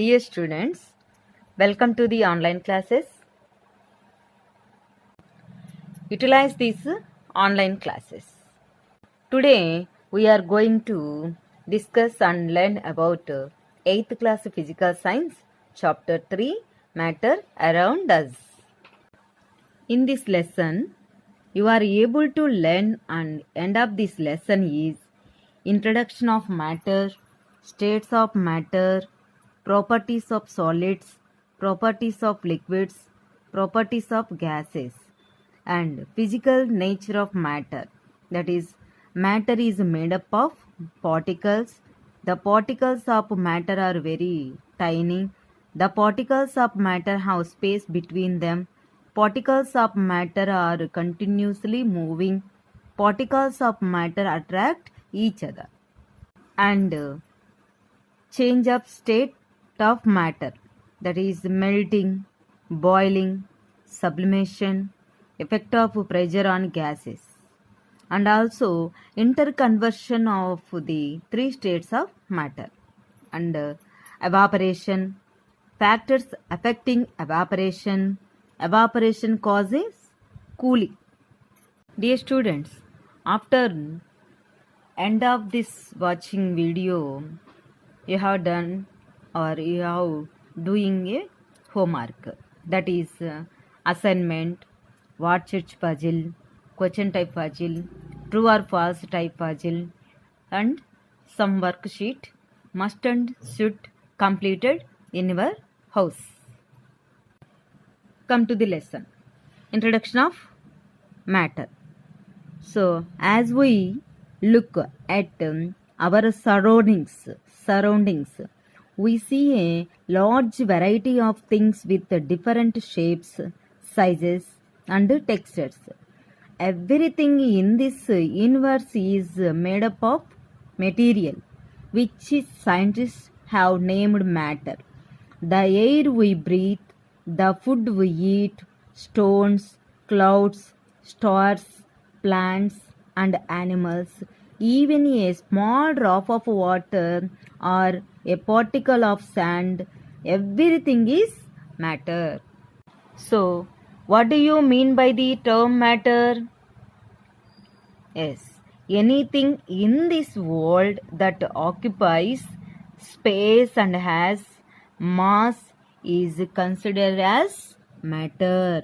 Dear students, welcome to the online classes. Utilize these online classes. Today we are going to discuss and learn about 8th class physical science chapter 3 matter around us. In this lesson you are able to learn, and end of this lesson is introduction of matter, states of matter, properties of solids, properties of liquids, properties of gases, and physical nature of matter. That is, matter is made up of particles. The particles of matter are very tiny. The particles of matter have space between them. Particles of matter are continuously moving. Particles of matter attract each other. And change of state of matter, that is melting, boiling, sublimation, effect of pressure on gases, and also interconversion of the three states of matter, and evaporation, factors affecting evaporation. Evaporation causes cooling. Dear students, after end of this watching video, you have done or you have doing a homework, that is assignment, word search puzzle, question type puzzle, true or false type puzzle, and some worksheet must and should completed in your house. Come to the lesson. Introduction of matter. So as we look at our surroundings, we see a large variety of things with different shapes, sizes, and textures. Everything in this universe is made up of material, which scientists have named matter. The air we breathe, the food we eat, stones, clouds, stars, plants, and animals, even a small drop of water or a particle of sand, everything is matter. So, what do you mean by the term matter? Yes, anything in this world that occupies space and has mass is considered as matter.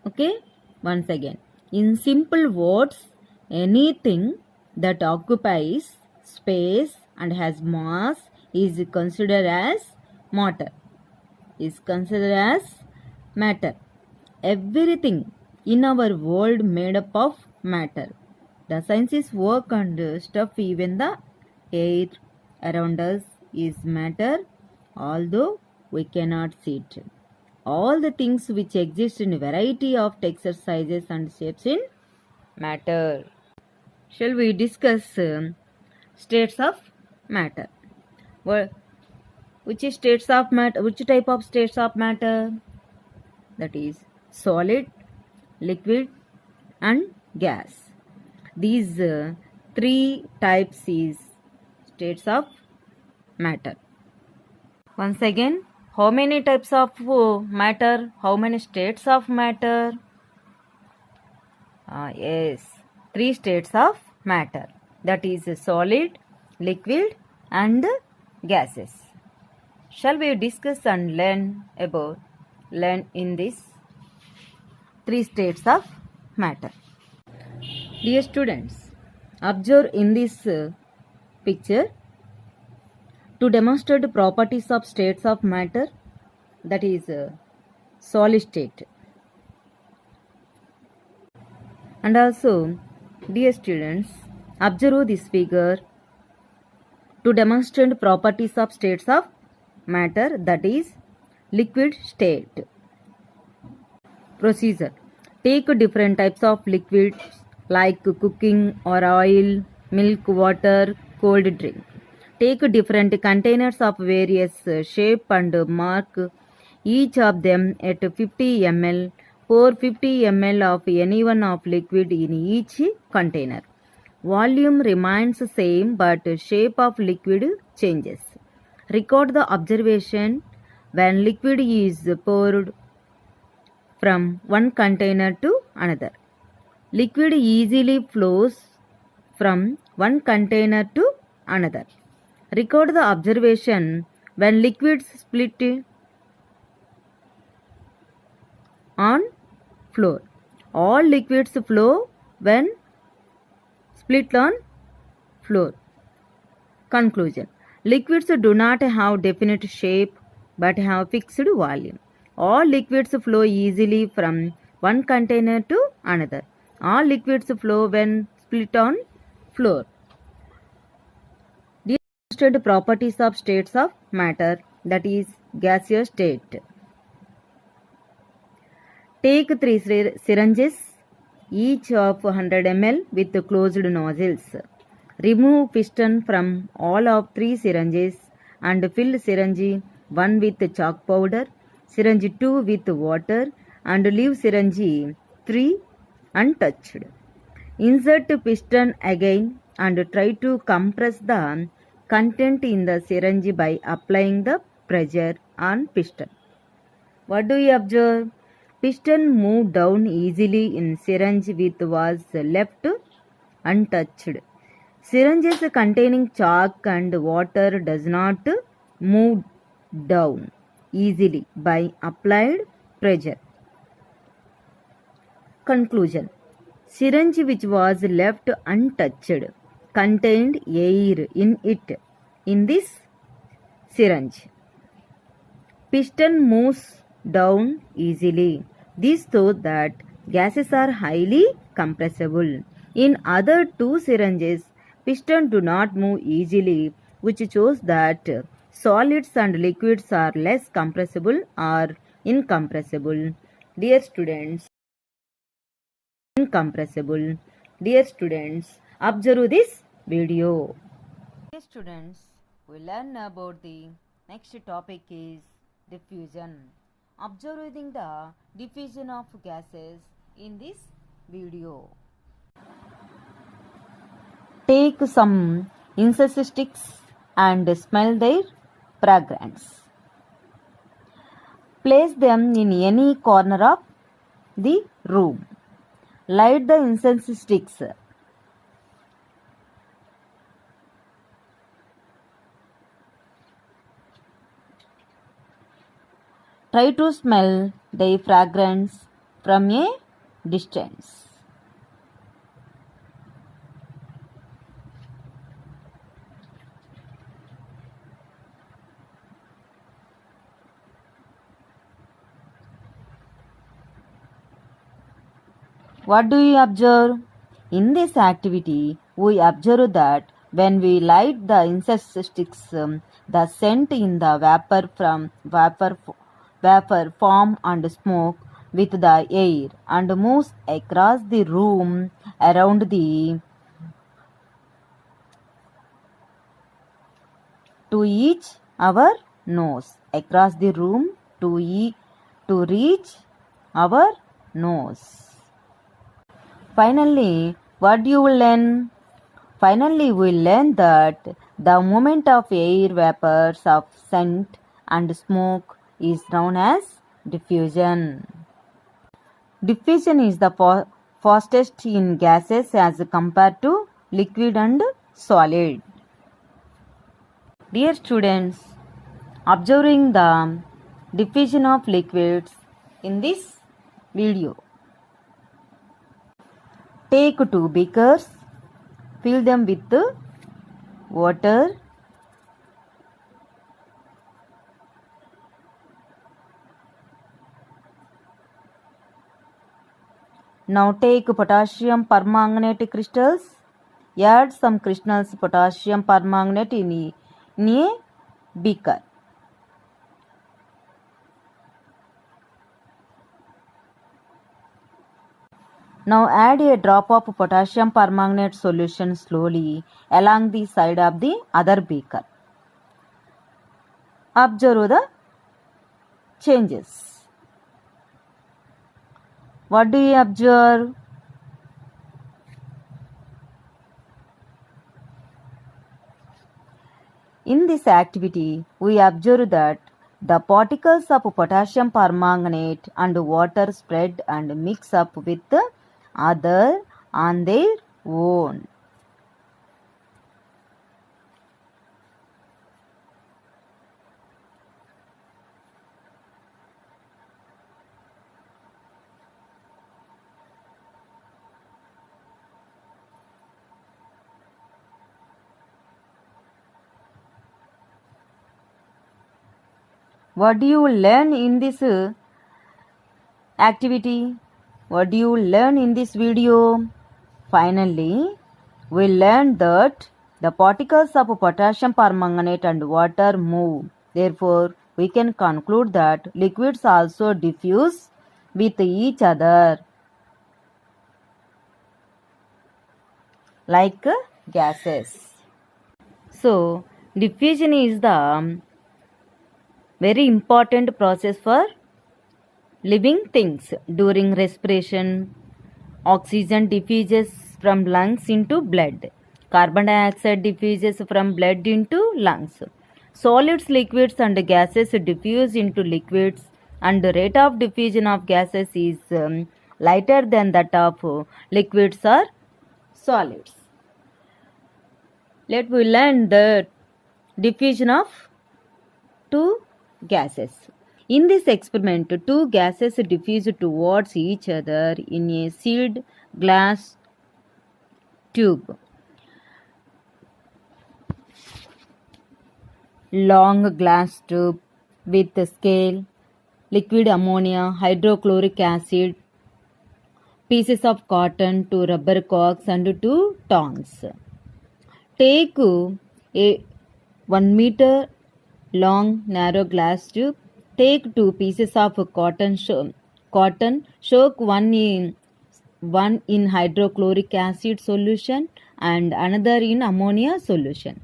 Okay, once again, in simple words, anything that occupies space and has mass is considered as matter. Everything in our world made up of matter. The sciences work and stuff, even the air around us is matter, although we cannot see it. All the things which exist in a variety of texture, sizes, and shapes in matter. Shall we discuss states of matter? Which states of matter? Which type of states of matter? That is solid, liquid, and gas. These three types is states of matter. Once again, how many types of matter? How many states of matter? Yes, three states of matter. That is solid, liquid, and gases. Shall we discuss and learn in this three states of matter? Dear students, observe in this picture to demonstrate the properties of states of matter, that is solid state. And also, dear students, observe this figure to demonstrate properties of states of matter, that is liquid state. Procedure. Take different types of liquids like cooking or oil, milk, water, cold drink. Take different containers of various shape and mark each of them at 50 ml. Pour 50 ml of any one of liquid in each container. Volume remains same but shape of liquid changes. Record the observation when liquid is poured from one container to another. Liquid easily flows from one container to another. Record the observation when liquids split on floor. All liquids flow when split on floor. Conclusion. Liquids do not have definite shape but have fixed volume. All liquids flow easily from one container to another. All liquids flow when split on floor. Listed properties of states of matter, that is gaseous state. Take 3 syringes, each of 100 ml with closed nozzles. Remove piston from all of 3 syringes and fill syringe 1 with chalk powder, syringe 2 with water, and leave syringe 3 untouched. Insert piston again and try to compress the content in the syringe by applying the pressure on piston. What do you observe? Piston moved down easily in syringe with was left untouched. Syringes containing chalk and water does not move down easily by applied pressure. Conclusion. Syringe which was left untouched contained air in it. In this syringe, piston moves down easily. This shows that gases are highly compressible. In other 2 syringes, pistons do not move easily, which shows that solids and liquids are less compressible or incompressible. Dear students, observe this video. Dear students, we learn about the next topic is diffusion. Observing the diffusion of gases in this video. Take some incense sticks and smell their fragrance. Place them in any corner of the room. Light the incense sticks. Try to smell their fragrance from a distance. What do you observe? In this activity, we observe that when we light the incense sticks, the scent in the vapor form and smoke with the air and moves across the room around the to each our nose. Across the room to reach our nose. Finally, what you will learn? Finally, we learn that the movement of air vapors of scent and smoke is known as diffusion. Diffusion is the fastest in gases as compared to liquid and solid. Dear students, observing the diffusion of liquids in this video. Take 2 beakers, fill them with water. Now take potassium permanganate crystals. Add some crystals potassium permanganate in a beaker. Now add a drop of potassium permanganate solution slowly along the side of the other beaker. Observe the changes. What do you observe? In this activity, we observe that the particles of potassium permanganate and water spread and mix up with the other on their own. What do you learn in this activity? What do you learn in this video? Finally, we learned that the particles of potassium permanganate and water move. Therefore, we can conclude that liquids also diffuse with each other like gases. So, diffusion is the very important process for living things. During respiration, oxygen diffuses from lungs into blood. Carbon dioxide diffuses from blood into lungs. Solids, liquids and gases diffuse into liquids, and the rate of diffusion of gases is lighter than that of liquids or solids. Let we learn the diffusion of two gases. In this experiment, two gases diffuse towards each other in a sealed glass tube. Long glass tube with scale, liquid ammonia, hydrochloric acid, pieces of cotton, two rubber corks and two tongs. Take a 1 meter long narrow glass tube. Take two pieces of cotton, soak one in hydrochloric acid solution and another in ammonia solution.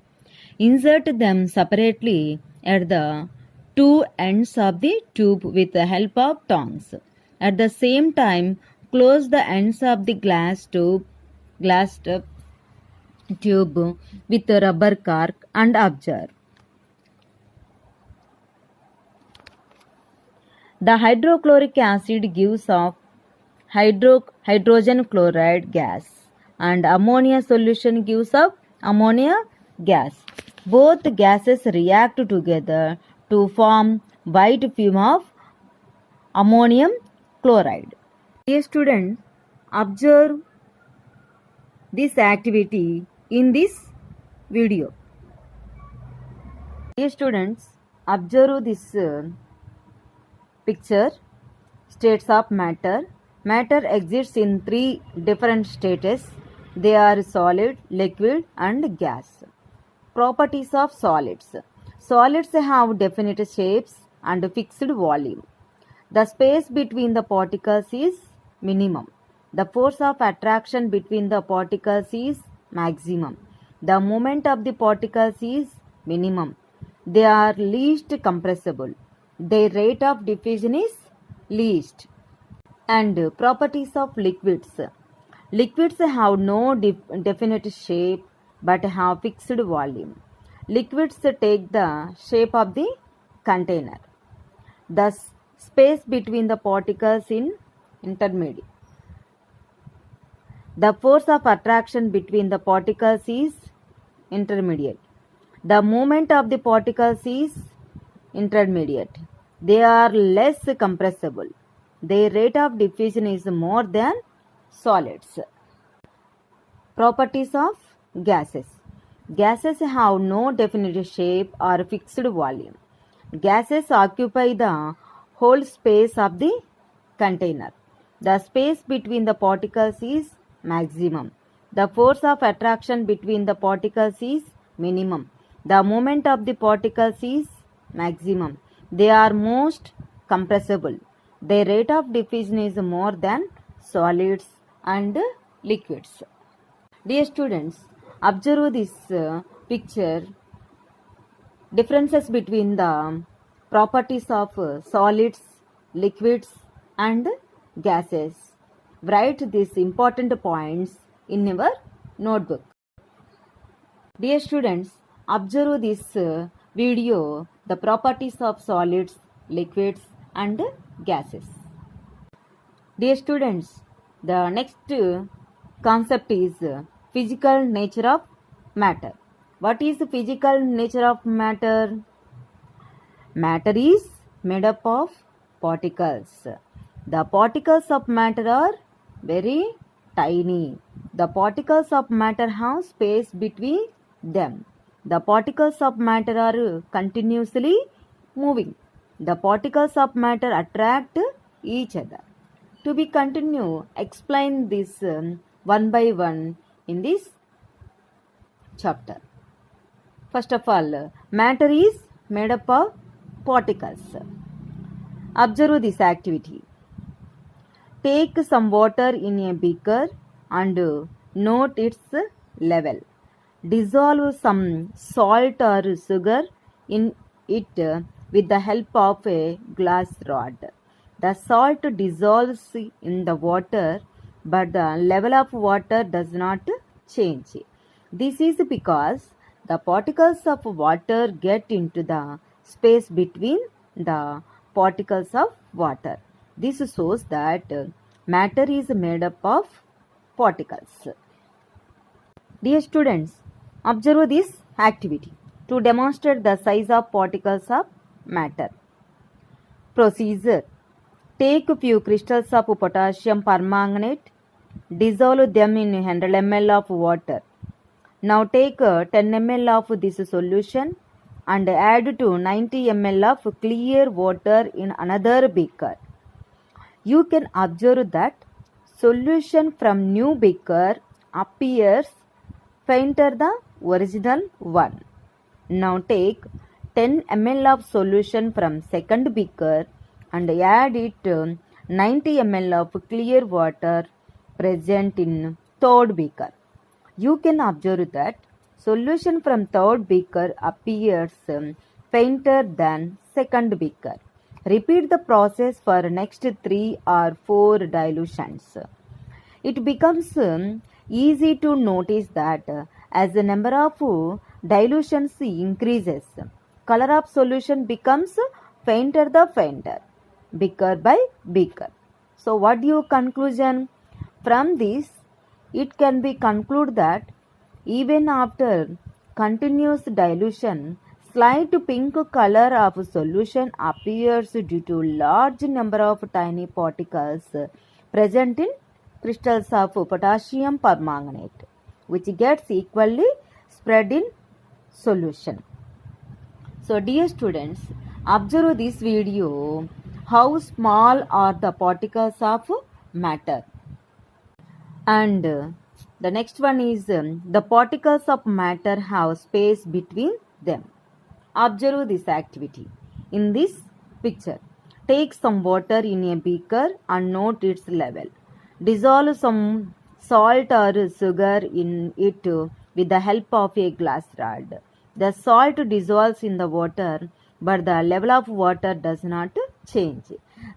Insert them separately at the two ends of the tube with the help of tongs. At the same time, close the ends of the glass tube with a rubber cork and observe. The hydrochloric acid gives off hydrogen chloride gas and ammonia solution gives off ammonia gas. Both gases react together to form white fume of ammonium chloride. Dear students, observe this activity in this video. Dear students, observe this picture. States of matter. Matter exists in three different states. They are solid, liquid and gas. Properties of solids. Solids have definite shapes and fixed volume. The space between the particles is minimum. The force of attraction between the particles is maximum. The moment of the particles is minimum. They are least compressible. Their rate of diffusion is least. And properties of liquids. Liquids have no definite shape but have fixed volume. Liquids take the shape of the container. The space between the particles in intermediate. The force of attraction between the particles is intermediate. The movement of the particles is intermediate. They are less compressible. Their rate of diffusion is more than solids. Properties of gases. Gases have no definite shape or fixed volume. Gases occupy the whole space of the container. The space between the particles is maximum. The force of attraction between the particles is minimum. The moment of the particles is maximum. They are most compressible. Their rate of diffusion is more than solids and liquids. Dear students, observe this picture. Differences between the properties of solids, liquids and gases. Write these important points in your notebook. Dear students, Observe this video, the properties of solids, liquids, and gases. Dear students, the next concept is physical nature of matter. What is the physical nature of matter? Matter is made up of particles. The particles of matter are very tiny. The particles of matter have space between them. The particles of matter are continuously moving. The particles of matter attract each other. To be continue, explain this one by one in this chapter. First of all, matter is made up of particles. Observe this activity. Take some water in a beaker and note its level. Dissolve some salt or sugar in it with the help of a glass rod. The salt dissolves in the water, but the level of water does not change. This is because the particles of water get into the space between the particles of water. This shows that matter is made up of particles. Dear students, observe this activity to demonstrate the size of particles of matter. Procedure. Take a few crystals of potassium permanganate, dissolve them in 100 ml of water. Now take 10 ml of this solution and add to 90 ml of clear water in another beaker. You can observe that solution from new beaker appears fainter than original one. Now take 10 ml of solution from second beaker and add it 90 ml of clear water present in third beaker. You can observe that solution from third beaker appears fainter than second beaker. Repeat the process for next 3 or 4 dilutions. It becomes easy to notice that as the number of dilutions increases, color of solution becomes fainter the fainter, beaker by beaker. So what your conclusion? From this, it can be concluded that even after continuous dilution, slight pink color of solution appears due to large number of tiny particles present in crystals of potassium permanganate, which gets equally spread in solution. So dear students, observe this video, how small are the particles of matter. And the next one is the particles of matter have space between them. Observe this activity. In this picture, take some water in a beaker and note its level. Dissolve some salt or sugar in it with the help of a glass rod. The salt dissolves in the water, but the level of water does not change.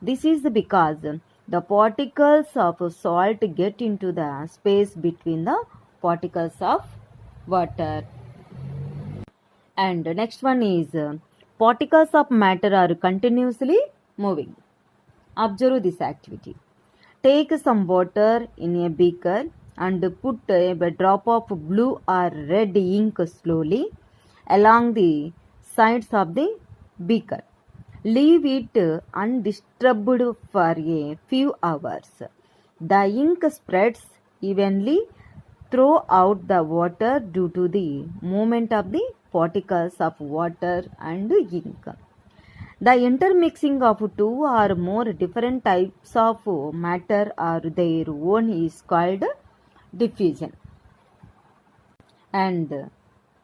This is because the particles of salt get into the space between the particles of water. And next one is particles of matter are continuously moving. Observe this activity. Take some water in a beaker and put a drop of blue or red ink slowly along the sides of the beaker. Leave it undisturbed for a few hours. The ink spreads evenly throughout the water due to the movement of the particles of water and ink. The intermixing of two or more different types of matter or their own is called diffusion. And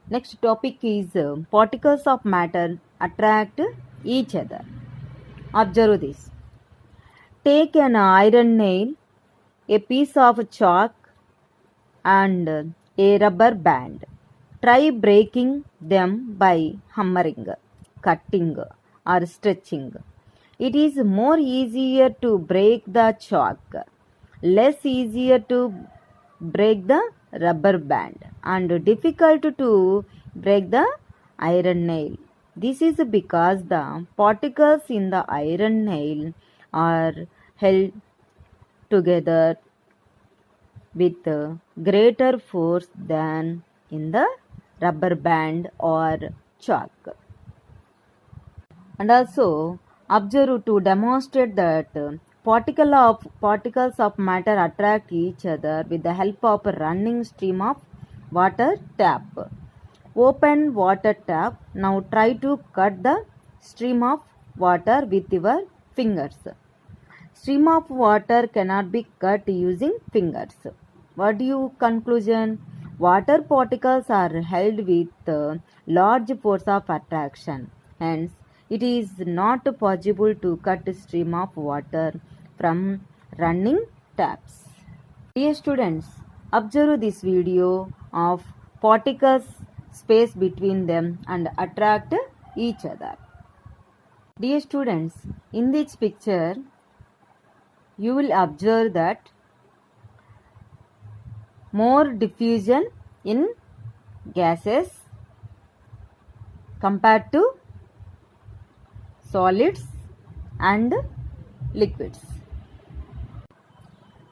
next topic is particles of matter attract each other. Observe this. Take an iron nail, a piece of chalk, and a rubber band. Try breaking them by hammering, cutting, or stretching. It is more easier to break the chalk, less easier to break the rubber band, and difficult to break the iron nail. This is because the particles in the iron nail are held together with greater force than in the rubber band or chalk. And also observe to demonstrate that particles of matter attract each other with the help of a running stream of water tap. Open water tap. Now try to cut the stream of water with your fingers. Stream of water cannot be cut using fingers. What do you conclusion? Water particles are held with large force of attraction. Hence, it is not possible to cut a stream of water from running taps. Dear students, observe this video of particles, space between them and attract each other. Dear students, in this picture, you will observe that more diffusion in gases compared to solids and liquids.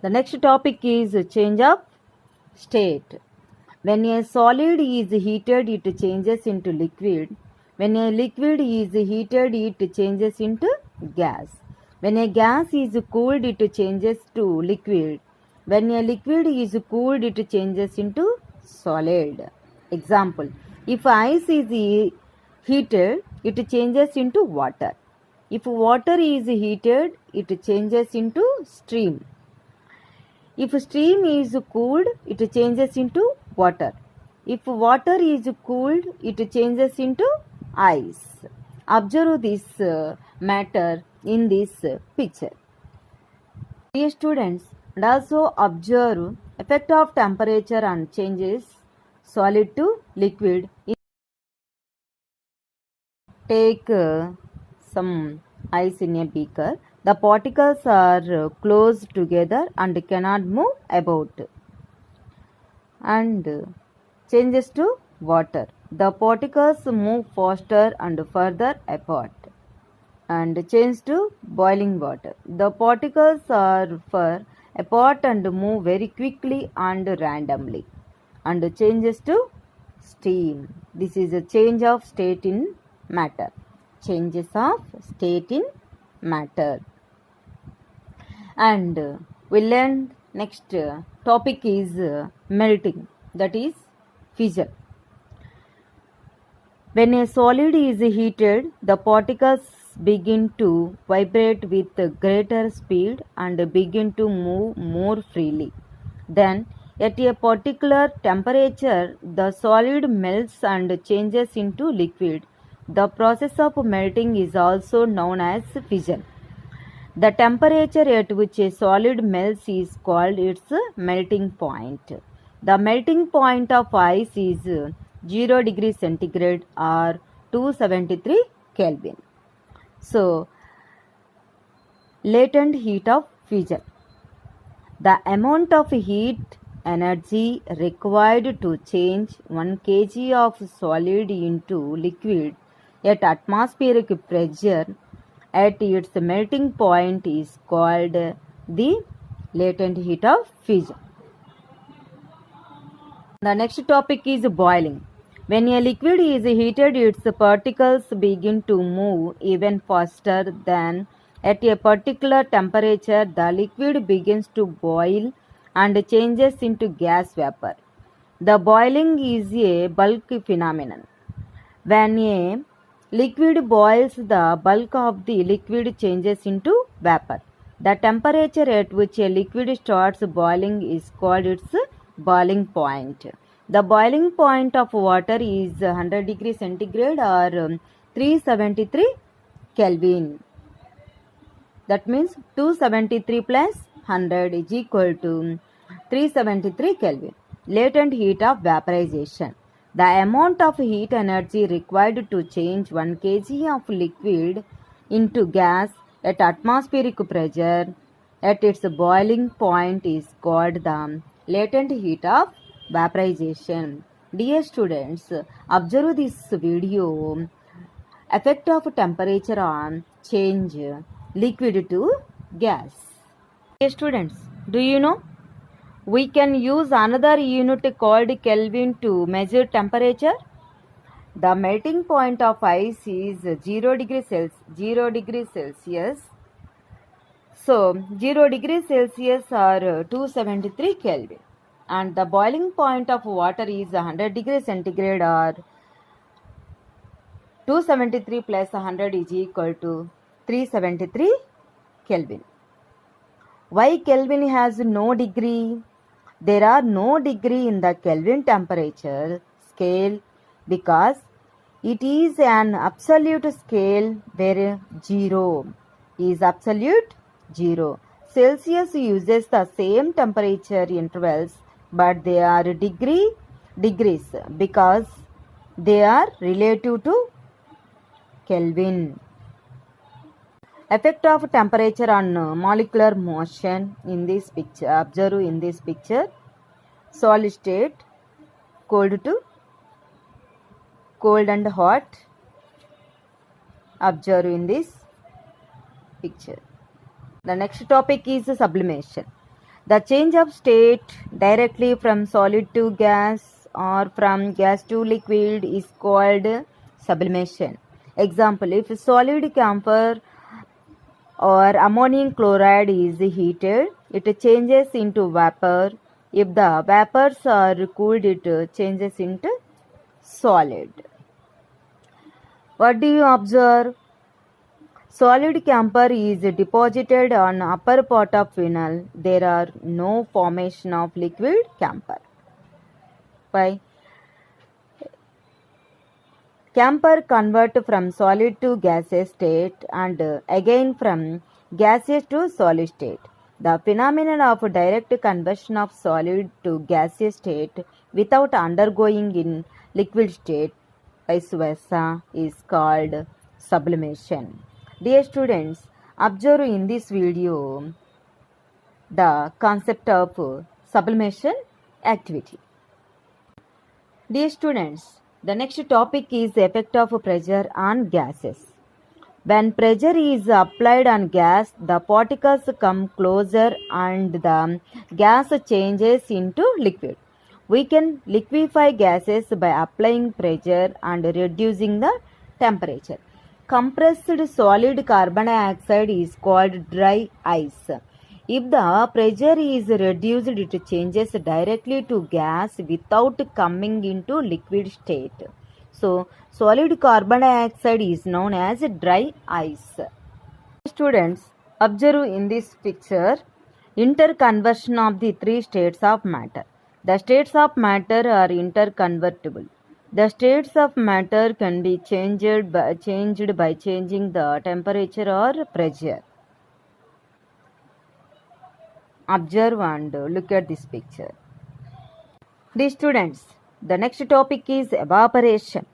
The next topic is change of state. When a solid is heated, it changes into liquid. When a liquid is heated, it changes into gas. When a gas is cooled, it changes to liquid. When a liquid is cooled, it changes into solid. Example, if ice is heated, it changes into water. If water is heated, it changes into stream. If stream is cooled, it changes into water. If water is cooled, it changes into ice. Observe this matter in this picture. Dear students, and also observe effect of temperature and changes solid to liquid. Take some ice in a beaker. The particles are close together and cannot move about. And changes to water. The particles move faster and further apart. And change to boiling water. The particles are far apart and move very quickly and randomly. And changes to steam. This is a change of state in matter. Changes of state in matter. And we learn next topic is melting, that is fission. When a solid is heated, the particles begin to vibrate with greater speed and begin to move more freely. Then, at a particular temperature, the solid melts and changes into liquid. The process of melting is also known as fission. The temperature at which a solid melts is called its melting point. The melting point of ice is 0 degrees centigrade or 273 Kelvin. So, latent heat of fission. The amount of heat energy required to change 1 kg of solid into liquid at atmospheric pressure at its melting point is called the latent heat of fission. The next topic is boiling. When a liquid is heated, its particles begin to move even faster than at a particular temperature. The liquid begins to boil and changes into gas vapor. The boiling is a bulk phenomenon. When a liquid boils, the bulk of the liquid changes into vapor. The temperature at which a liquid starts boiling is called its boiling point. The boiling point of water is 100 degrees centigrade or 373 Kelvin. That means 273 plus 100 is equal to 373 Kelvin. Latent heat of vaporization. The amount of heat energy required to change 1 kg of liquid into gas at atmospheric pressure at its boiling point is called the latent heat of vaporization. Dear students, observe this video. Effect of temperature on change liquid to gas. Dear students, do you know we can use another unit called Kelvin to measure temperature? The melting point of ice is 0 degrees Celsius. So 0 degrees Celsius or 273 Kelvin. And the boiling point of water is 100 degrees centigrade or 273 plus 100 is equal to 373 Kelvin. Why Kelvin has no degree? There are no degree in the Kelvin temperature scale because it is an absolute scale where 0 is absolute 0. Celsius uses the same temperature intervals but they are degrees because they are relative to Kelvin. Effect of temperature on molecular motion in this picture. Observe in this picture. Solid state, cold and hot. Observe in this picture. The next topic is sublimation. The change of state directly from solid to gas or from gas to liquid is called sublimation. Example, if solid camphor or ammonium chloride is heated, it changes into vapor. If the vapors are cooled, it changes into solid. What do you observe? Solid camphor is deposited on upper part of funnel. There are no formation of liquid camphor. Why? Camphor convert from solid to gaseous state and again from gaseous to solid state. The phenomenon of direct conversion of solid to gaseous state without undergoing in liquid state, vice versa, is called sublimation. Dear students, observe in this video the concept of sublimation activity. Dear students, the next topic is the effect of pressure on gases. When pressure is applied on gas, the particles come closer and the gas changes into liquid. We can liquefy gases by applying pressure and reducing the temperature. Compressed solid carbon dioxide is called dry ice. If the pressure is reduced, it changes directly to gas without coming into liquid state. So, solid carbon dioxide is known as dry ice. Students, observe in this picture interconversion of the three states of matter. The states of matter are interconvertible. The states of matter can be changed by changing the temperature or pressure. Observe and look at this picture. Dear students, the next topic is evaporation.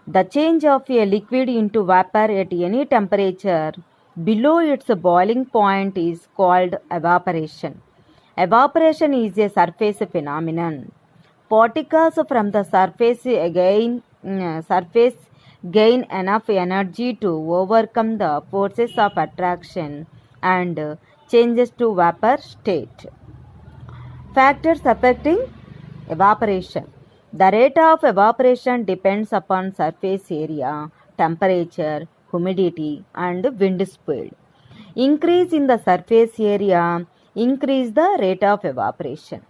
The change of a liquid into vapor at any temperature below its boiling point is called evaporation. Evaporation is a surface phenomenon. Particles from the surface gain enough energy to overcome the forces of attraction and changes to vapor state. Factors affecting evaporation. The rate of evaporation depends upon surface area, temperature, humidity, and wind speed. Increase in the surface area increase the rate of evaporation.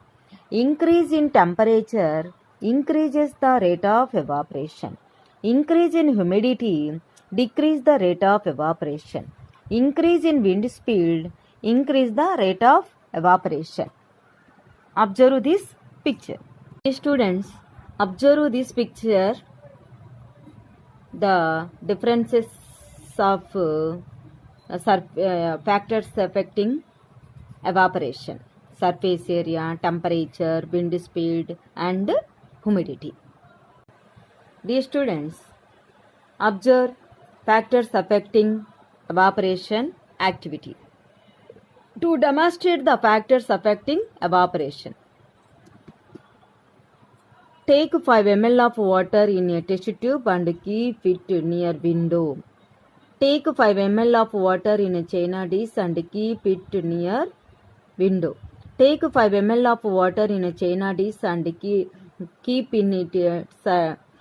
Increase in temperature increases the rate of evaporation. Increase in humidity decrease the rate of evaporation. Increase in wind speed increase the rate of evaporation. Observe this picture. Students, observe this picture. The differences of factors affecting evaporation: surface area, temperature, wind speed, and humidity. Dear students, observe factors affecting evaporation activity. To demonstrate the factors affecting evaporation, Take 5 ml of water in a test tube and keep it near window. Take 5 ml of water in a china dish and keep it near window. Take 5 ml of water in a china dish and keep in it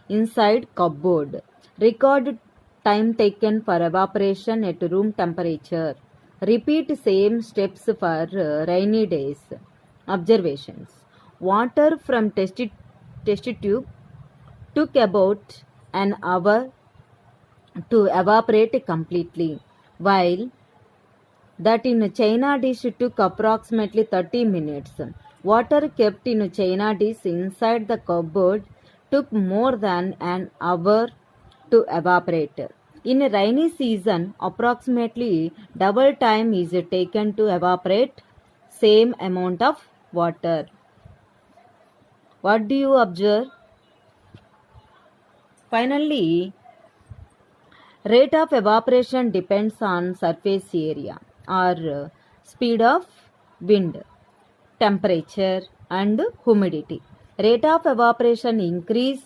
inside cupboard. Record time taken for evaporation at room temperature. Repeat same steps for rainy days. Observations. Water from test tube took about an hour to evaporate completely, while that in a china dish took approximately 30 minutes. Water kept in a china dish inside the cupboard took more than an hour to evaporate. In a rainy season, approximately double time is taken to evaporate same amount of water. What do you observe? Finally, rate of evaporation depends on surface area or speed of wind, temperature and humidity. Rate of evaporation increase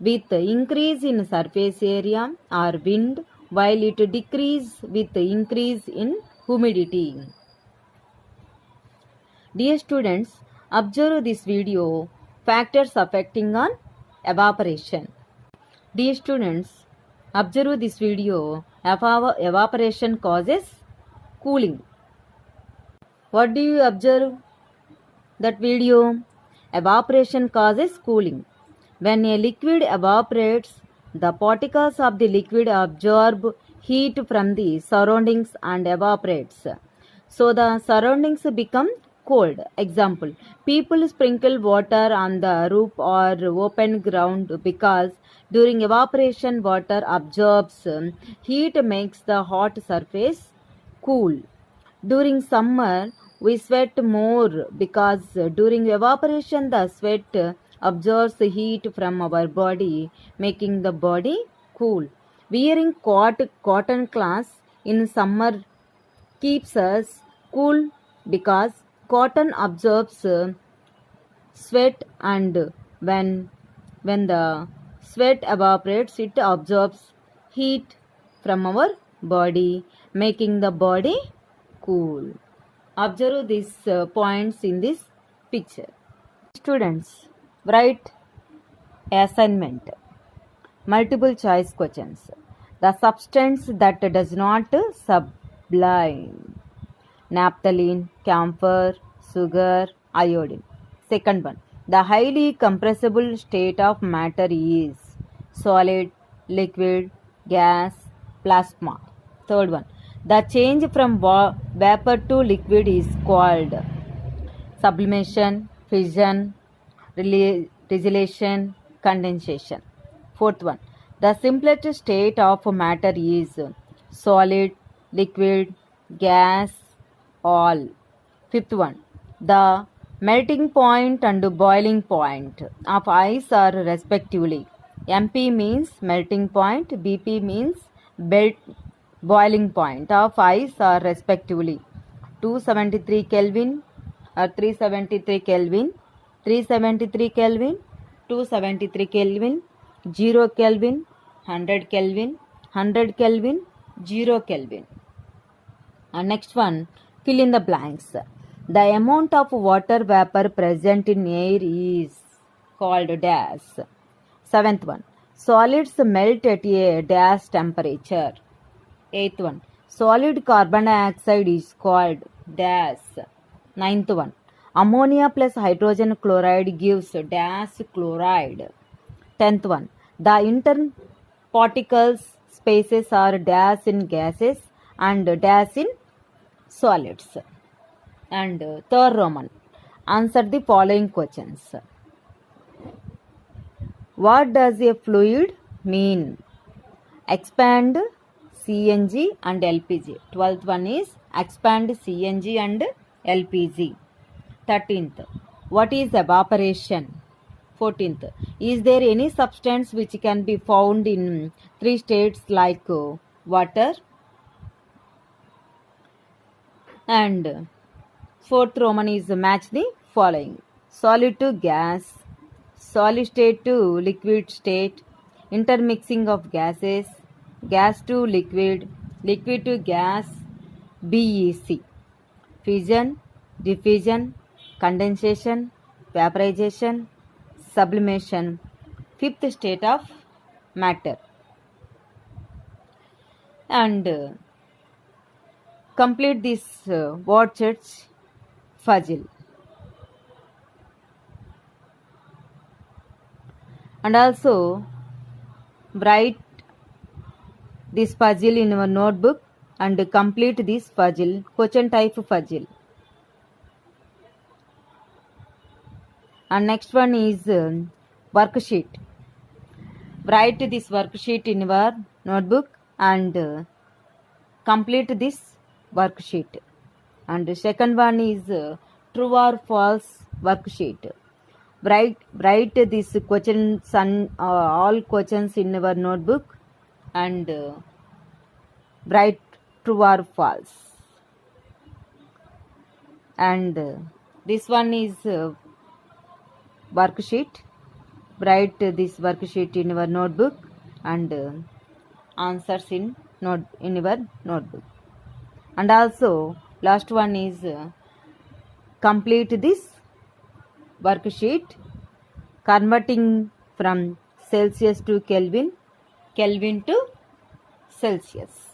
with increase in surface area or wind, while it decrease with increase in humidity. Dear students, observe this video, factors affecting on evaporation. Dear students, observe this video, evaporation causes cooling. What do you observe that video? Evaporation causes cooling. When a liquid evaporates, the particles of the liquid absorb heat from the surroundings and evaporates. So the surroundings become cold. Example, people sprinkle water on the roof or open ground because during evaporation water absorbs heat, makes the hot surface cool. During summer, we sweat more because during evaporation the sweat absorbs heat from our body, making the body cool. Wearing cotton cloths in summer keeps us cool because cotton absorbs sweat, and when the sweat evaporates, it absorbs heat from our body, making the body cool. Observe these points in this picture. Students, write assignment. Multiple choice questions. The substance that does not sublime. Naphthalene, camphor, sugar, iodine. Second one. The highly compressible state of matter is solid, liquid, gas, plasma. Third one. The change from vapor to liquid is called sublimation, fission, distillation, condensation. Fourth one. The simplest state of matter is solid, liquid, gas, all. Fifth one. The melting point and boiling point of ice are respectively. MP means melting point, BP means boiling point of ice are respectively 273 Kelvin or 373 Kelvin, 373 Kelvin, 273 Kelvin, 0 Kelvin, 100 Kelvin, 100 Kelvin, 0 Kelvin. And next one, fill in the blanks. The amount of water vapor present in air is called dash. Seventh one, solids melt at a dash temperature. Eighth one, solid carbon dioxide is called dash. Ninth one, ammonia plus hydrogen chloride gives dash chloride. Tenth one, the interparticles spaces are dash in gases and dash in solids. And third Roman, answer the following questions. What does a fluid mean? Expand CNG and LPG. 12th one is expand CNG and LPG. 13th, what is evaporation? 14th, is there any substance which can be found in 3 states like water? And fourth Roman is match the following: solid to gas, solid state to liquid state, intermixing of gases, gas to liquid, liquid to gas, BEC, fission, diffusion, condensation, vaporization, sublimation, fifth state of matter. And complete this word search puzzle. And also write this puzzle in your notebook and complete this puzzle, question type puzzle. And next one is worksheet. Write this worksheet in your notebook and complete this worksheet. And the second one is true or false worksheet. Write this questions and all questions in your notebook and write true or false. And this one is worksheet. Write this worksheet in your notebook and answers in your notebook. And also last one is complete this worksheet converting from Celsius to Kelvin, Kelvin to Celsius.